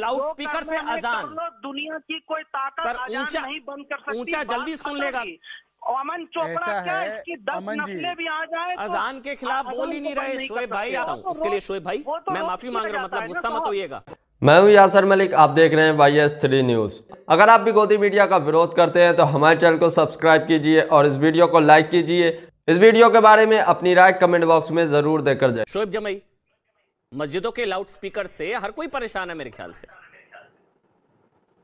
Loud speaker से अजान, दुनिया की कोई ताकत सर अजान नहीं बंद कर सकती। ऊंचा जल्दी सुन लेगा। अमन चोपड़ा क्या इसकी 10 नस्लें भी आ जाए तो अजान के खिलाफ बोल ही नहीं रहे शोएब भाई। आता हूँ उसके लिए शोएब भाई, मैं माफी मांग रहा हूँ, मतलब गुस्सा मत होइएगा। मैं हूं यासर मलिक, आप देख रहे हैं YS3 न्यूज़। अगर आप भी गोदी मीडिया का विरोध करते हैं तो हमारे चैनल को सब्सक्राइब कीजिए और इस वीडियो को लाइक कीजिए। इस वीडियो के बारे में अपनी राय कमेंट बॉक्स में जरूर देकर जाए। शोएब जमई, मस्जिदों के लाउड स्पीकर से हर कोई परेशान है मेरे ख्याल से।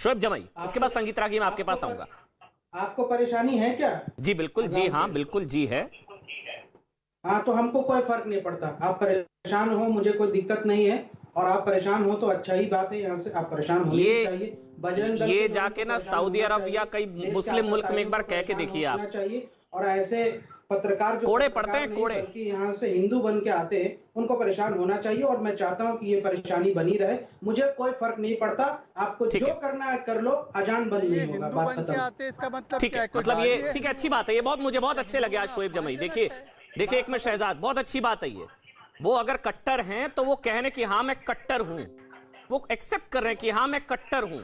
शोएब जमई, उसके बाद संगीत रागी में आपके पास आऊंगा। आपको परेशानी है क्या? जी बिल्कुल, जी हाँ बिल्कुल जी है। हाँ तो हमको कोई फर्क नहीं पड़ता, आप परेशान हो, मुझे कोई दिक्कत नहीं है। और आप परेशान हो तो अच्छा ही बात है, यहाँ से आप परेशान होने चाहिए। बजरंग दल ये जाके ना सऊदी अरब या कई मुस्लिम मुल्क में एक बार कह के देखिए आप। चाहिए। और ऐसे पत्रकार जो कोड़े पड़ते हैं, कोड़े कि यहाँ से हिंदू बन के आते हैं, उनको परेशान होना चाहिए। और मैं चाहता हूँ कि ये परेशानी बनी रहे, मुझे कोई फर्क नहीं पड़ता। आपको जो करना है कर लो, अजान बंद नहीं होगा, बात खत्म। इसका मतलब ठीक है, मतलब ये ठीक है, अच्छी बात है ये, बहुत मुझे बहुत अच्छे लगे आज शोएब जमई। देखिए देखिए एक में शहजाद, बहुत अच्छी बात है ये। वो अगर कट्टर हैं तो वो कहने कि हाँ मैं कट्टर हूं, वो एक्सेप्ट कर रहे हैं कि हाँ मैं कट्टर हूं।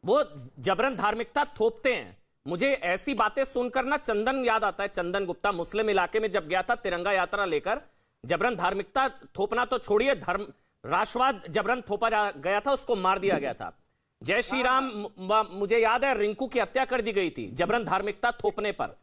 वो जबरन धार्मिकता थोपते हैं। मुझे ऐसी बातें सुनकर ना चंदन याद आता है। चंदन गुप्ता मुस्लिम इलाके में जब गया था तिरंगा यात्रा लेकर, जबरन धार्मिकता थोपना तो छोड़िए, धर्म राष्ट्रवाद जबरन थोपा गया था, उसको मार दिया गया था। जय श्री राम, मुझे याद है रिंकू की हत्या कर दी गई थी जबरन धार्मिकता थोपने पर।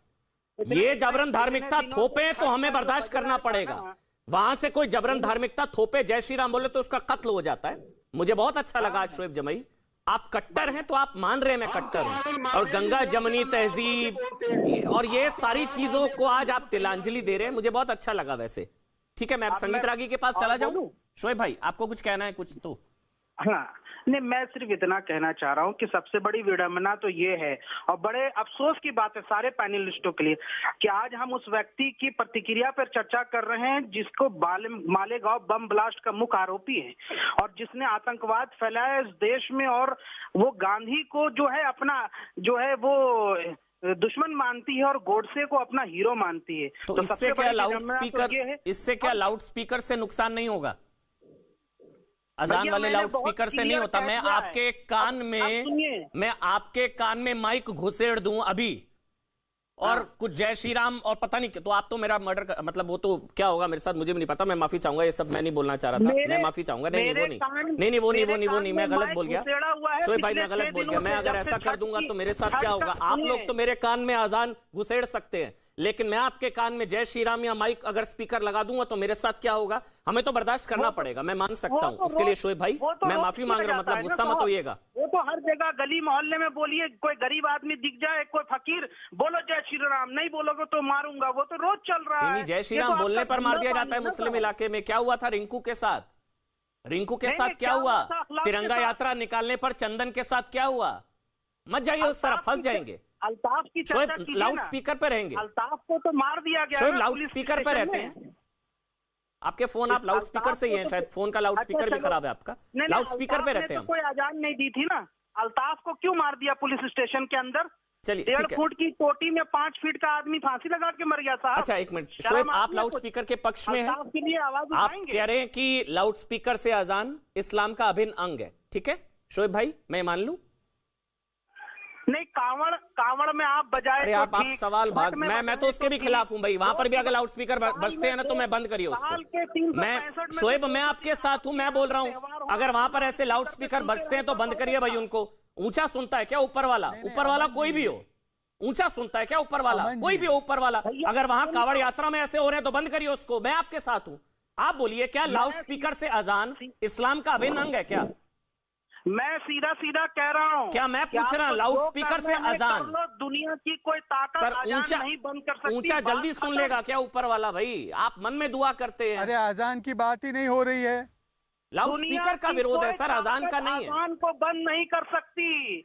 ये जबरन धार्मिकता थोपे तो हमें बर्दाश्त करना पड़ेगा। वहां से कोई जबरन धार्मिकता थोपे, जय श्री राम बोले तो उसका कत्ल हो जाता है। मुझे बहुत अच्छा लगा आज शोएब जमई, आप कट्टर हैं तो आप मान रहे हैं मैं कट्टर हूं। और गंगा जमनी तहजीब और ये सारी चीजों को आज आप तिलांजलि दे रहे हैं, मुझे बहुत अच्छा लगा। वैसे ठीक है, मैं अब संगीत रागी के पास चला जाऊं। शोएब भाई आपको कुछ कहना है कुछ तो? हाँ नहीं, मैं सिर्फ इतना कहना चाह रहा हूँ कि सबसे बड़ी विडंबना तो ये है और बड़े अफसोस की बात है सारे पैनलिस्टों के लिए कि आज हम उस व्यक्ति की प्रतिक्रिया पर चर्चा कर रहे हैं जिसको मालेगांव बम ब्लास्ट का मुख्य आरोपी है और जिसने आतंकवाद फैलाया इस देश में। और वो गांधी को जो है अपना जो है वो दुश्मन मानती है और गोडसे को अपना हीरो मानती है। तो इससे क्या लाउड स्पीकर, इससे क्या लाउड स्पीकर से नुकसान नहीं होगा? अजान वाले लाउड स्पीकर से नहीं होता। मैं आपके कान में, मैं आपके कान में माइक घुसेड़ दूं अभी और कुछ जय श्री राम और पता नहीं, तो आप तो मेरा मर्डर मतलब वो तो क्या होगा मेरे साथ मुझे भी नहीं पता। मैं माफी चाहूंगा, ये सब मैं नहीं बोलना चाह रहा था, मैं माफी चाहूंगा। नहीं वो नहीं, मैं गलत बोल गया शोएब भाई, मैं गलत बोल गया। मैं अगर ऐसा कर दूंगा तो मेरे साथ क्या होगा? आप लोग तो मेरे कान में अजान घुसेड़ सकते हैं, लेकिन मैं आपके कान में जय श्री राम या माइक अगर स्पीकर लगा दूंगा तो मेरे साथ क्या होगा? हमें तो बर्दाश्त करना पड़ेगा, मैं मान सकता हूं। उसके लिए शोएब भाई मैं माफी मांग रहा हूं, मतलब गुस्सा मत होइएगा। वो तो हर जगह गली मोहल्ले में बोलिए, कोई गरीब आदमी दिख जाए, कोई फकीर बोलो जय श्री राम, नहीं बोलोगे तो मारूंगा, वो तो रोज चल रहा है। जय श्री राम बोलने पर मार दिया जाता है मुस्लिम इलाके में। क्या हुआ था रिंकू के साथ? रिंकू के साथ क्या हुआ? तिरंगा यात्रा निकालने पर चंदन के साथ क्या हुआ? मत जाइए उस तरफ, फंस जाएंगे। अल्ताफ की चर्चा कीजिए ना। लाउड स्पीकर पे रहेंगे। अल्ताफ को तो मार दिया गया। शोएब लाउड स्पीकर पे रहते हैं आपके फोन, आप लाउड स्पीकर से ही हैं शायद, फोन का लाउड स्पीकर भी खराब है आपका। लाउड स्पीकर पे रहते हैं। कोई आजान नहीं दी थी ना। अल्ताफ को क्यों मार दिया पुलिस स्टेशन के अंदर? चलिए 1.5 फुट की कोटी में 5 फीट का आदमी फांसी लगा के मर गया था। अच्छा एक मिनट शोएब, आप लाउड स्पीकर के पक्ष में हैं, आप कह रहे हैं कि लाउड स्पीकर से अजान इस्लाम का अभिन्न अंग है, ठीक है शोएब भाई, मैं मान लूं? नहीं, कावड़ में आप बजाए। अरे आप सवाल भाग, मैं तो उसके भी खिलाफ हूं भाई। वहां पर भी अगर लाउड स्पीकर बजते हैं ना तो मैं बंद करिए उसको। मैं शोएब, मैं आपके साथ हूं, मैं बोल रहा हूं अगर वहां पर ऐसे लाउड स्पीकर बजते हैं तो बंद करिए भाई उनको। ऊंचा सुनता है क्या ऊपर वाला? ऊपर वाला कोई भी हो, ऊंचा सुनता है क्या ऊपर वाला? कोई भी हो ऊपर वाला। अगर वहां कावड़ यात्रा में ऐसे हो रहे हैं तो बंद करिए उसको। मैं आपके साथ हूं। आप बोलिए, क्या लाउड स्पीकर से अजान इस्लाम का अभिन्न अंग है क्या? मैं सीधा सीधा कह रहा हूँ। क्या मैं पूछ रहा हूँ लाउड स्पीकर से अजान? दुनिया की कोई ताकत अजान नहीं बंद कर सकती। ऊंचा जल्दी सुन लेगा क्या ऊपर वाला? भाई आप मन में दुआ करते हैं। अरे अजान की बात ही नहीं हो रही है। लाउड स्पीकर का विरोध है सर, अजान का नहीं है। अजान को बंद नहीं कर सकती।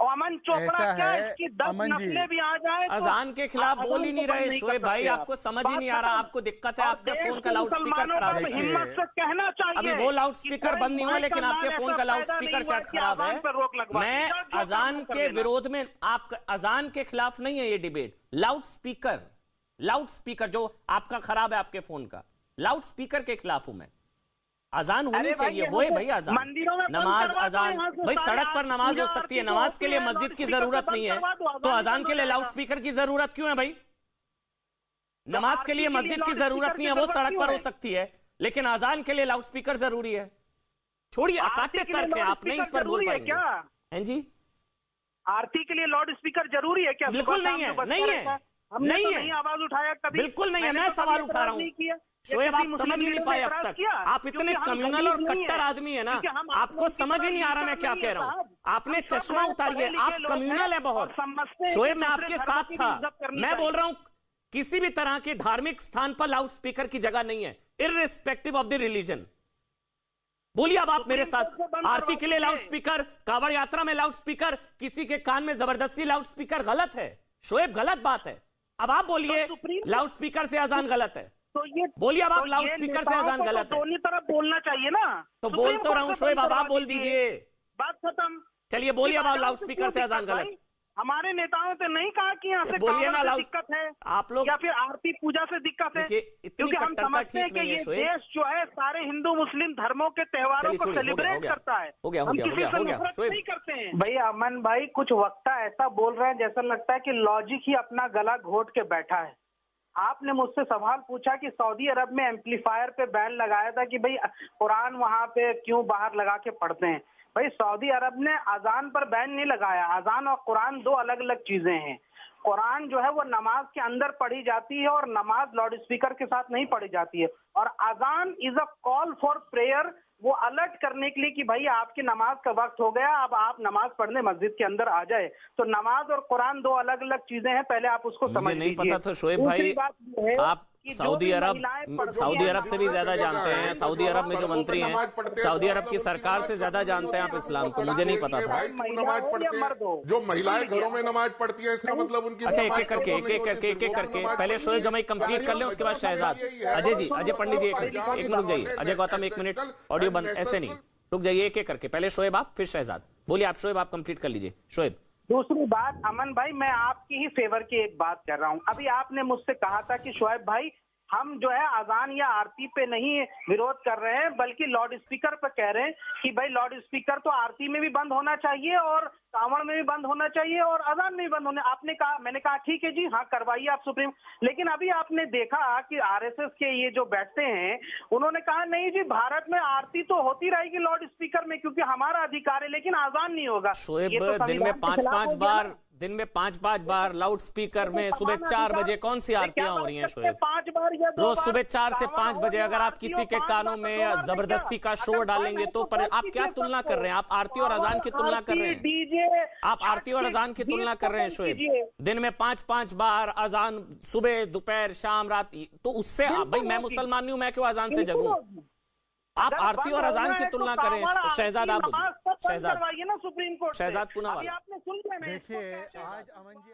अमन चोपड़ा क्या इसकी 10 नस्लें भी आ जाए तो अजान के खिलाफ बोल ही नहीं रहे शोएब भाई, आपको समझ ही नहीं आ रहा, आपको दिक्कत है, आपके फोन का लाउड स्पीकर खराब है। हिम्मत से कहना चाहिए। अभी वो लाउड स्पीकर बंद नहीं हुआ लेकिन आपके फोन का लाउड स्पीकर शायद खराब है। मैं अजान के विरोध में, आप अजान के खिलाफ नहीं है ये डिबेट। लाउड स्पीकर जो आपका खराब है आपके फोन का, लाउड स्पीकर के खिलाफ हूं मैं। अजान होनी चाहिए, वो है भाई अजान, मंदिरों में नमाज अजान। भाई सड़क पर नमाज हो सकती है, नमाज के लिए मस्जिद की जरूरत नहीं है, तो अजान के लिए लाउड स्पीकर की जरूरत क्यों है भाई? नमाज के लिए मस्जिद की जरूरत नहीं है, वो सड़क पर हो सकती है, लेकिन अजान के लिए लाउड स्पीकर जरूरी है। छोड़िए, अकाट्य तर्क है, आप नहीं इस पर बोल पाएंगे क्या? हैं जी, आरती के लिए लाउड स्पीकर जरूरी है क्या? बिल्कुल नहीं है, नहीं है, नहीं है, आवाज उठाया कभी, बिल्कुल नहीं है। मैं सवाल उठा रहा हूँ शोएब, आप समझ ही नहीं पाए अब तक। आप इतने कम्युनल और कट्टर आदमी है ना, आपको समझ ही नहीं आ रहा मैं क्या कह रहा हूँ। आपने चश्मा उतारिए, आप कम्युनल है बहुत। शोएब, मैं आपके साथ था, मैं बोल रहा हूँ किसी भी तरह के धार्मिक स्थान पर लाउड स्पीकर की जगह नहीं है, इररिस्पेक्टिव ऑफ द रिलीजन। बोलिए अब आप मेरे साथ, आरती के लिए लाउड स्पीकर, कांवड़ यात्रा में लाउड स्पीकर, किसी के कान में जबरदस्ती लाउड स्पीकर, गलत है शोएब, गलत बात है। अब आप बोलिए लाउड स्पीकर से अजान गलत है, तो ये बोलिए अब आप लाउड स्पीकर से अजान गलत है, दोनों तरफ बोलना चाहिए ना। तो बोल तो रहा हूँ शोएब, अब आप बोल दीजिए, बात खत्म। चलिए बोलिए अब आप लाउड स्पीकर से अजान गलत। हमारे नेताओं ने नहीं कहा कि यहाँ से बोलिए ना, लाउड दिक्कत है आप लोग, या फिर आरती पूजा से दिक्कत है, क्योंकि हम समझते हैं कि ये देश जो है सारे हिंदू मुस्लिम धर्मों के त्योहारों को सेलिब्रेट करता है। हो गया, हो गया, हो गया, हो गया नहीं करते हैं। भाई अमन भाई, कुछ वक्ता ऐसा बोल रहे हैं जैसा लगता है कि लॉजिक ही अपना गला घोट के बैठा है। आपने मुझसे सवाल पूछा कि सऊदी अरब में एम्पलीफायर पे बैन लगाया था कि भाई कुरान वहां पे क्यों बाहर लगा के पढ़ते हैं। भाई सऊदी अरब ने अजान पर बैन नहीं लगाया। अजान और कुरान दो अलग अलग चीजें हैं। कुरान जो है वो नमाज के अंदर पढ़ी जाती है और नमाज लाउड स्पीकर के साथ नहीं पढ़ी जाती है। और अजान is a call for prayer, वो अलर्ट करने के लिए कि भाई आपकी नमाज का वक्त हो गया, अब आप नमाज पढ़ने मस्जिद के अंदर आ जाए। तो नमाज और कुरान दो अलग अलग चीजें हैं, पहले आप उसको समझ लीजिए। नहीं पता था शोएब भाई, आप सऊदी अरब से भी ज्यादा जानते हैं, सऊदी अरब में जो मंत्री हैं, सऊदी अरब की सरकार से ज्यादा जानते हैं आप इस्लाम को, मुझे नहीं पता था। नमाज पढ़ते हैं, जो महिलाएं घरों में नमाज पढ़ती है, इसका मतलब उनकी। अच्छा, एक एक करके पहले शोएब जमाई कंप्लीट कर ले, उसके बाद शहजाद। अजय जी, अजय पंडित जी, एक मिनट रुक जाइए। अजय गौतम, एक मिनट, ऑडियो बंद, ऐसे नहीं, रुक जाइए, एक एक करके, पहले शोएब आप, फिर शहजाद। बोलिए आप शोएब, आप कंप्लीट कर लीजिए शोएब। दूसरी बात अमन भाई, मैं आपकी ही फेवर की एक बात कर रहा हूँ। अभी आपने मुझसे कहा था कि शोएब भाई हम जो है अजान या आरती पे नहीं विरोध कर रहे हैं, बल्कि लाउड स्पीकर पे कह रहे हैं कि भाई लाउड स्पीकर तो आरती में भी बंद होना चाहिए और कांवड़ में भी बंद होना चाहिए और अजान में भी बंद होने। आपने कहा, मैंने कहा ठीक है जी, हाँ करवाइए आप सुप्रीम। लेकिन अभी आपने देखा कि आरएसएस के ये जो बैठते हैं, उन्होंने कहा नहीं जी, भारत में आरती तो होती रहेगी लाउड स्पीकर में क्योंकि हमारा अधिकार है, लेकिन अजान नहीं होगा। शोएब, दिन में 5-5 बार लाउड स्पीकर में सुबह 4 बजे कौन सी आरतियां हो रही हैं शोएब? 5 बार या 2 रोज सुबह 4 से 5 बजे अगर आप किसी के कानों में जबरदस्ती का शोर डालेंगे तो आप क्या तुलना कर रहे हैं? आप आरती और अजान की तुलना कर रहे हैं, आप आरती और अजान की तुलना कर रहे हैं शोएब। दिन में 5-5 बार अजान, सुबह दोपहर शाम रात, तो उससे भाई मैं मुसलमान नहीं हूं, मैं क्यों अजान से जगूं? आप आरती और अजान की तुलना करें। शहजाद आप बोलिए, शहजाद, सुप्रीम कोर्ट, शहजाद पुनः आपने सुन लिया। देखिए आज अमन जी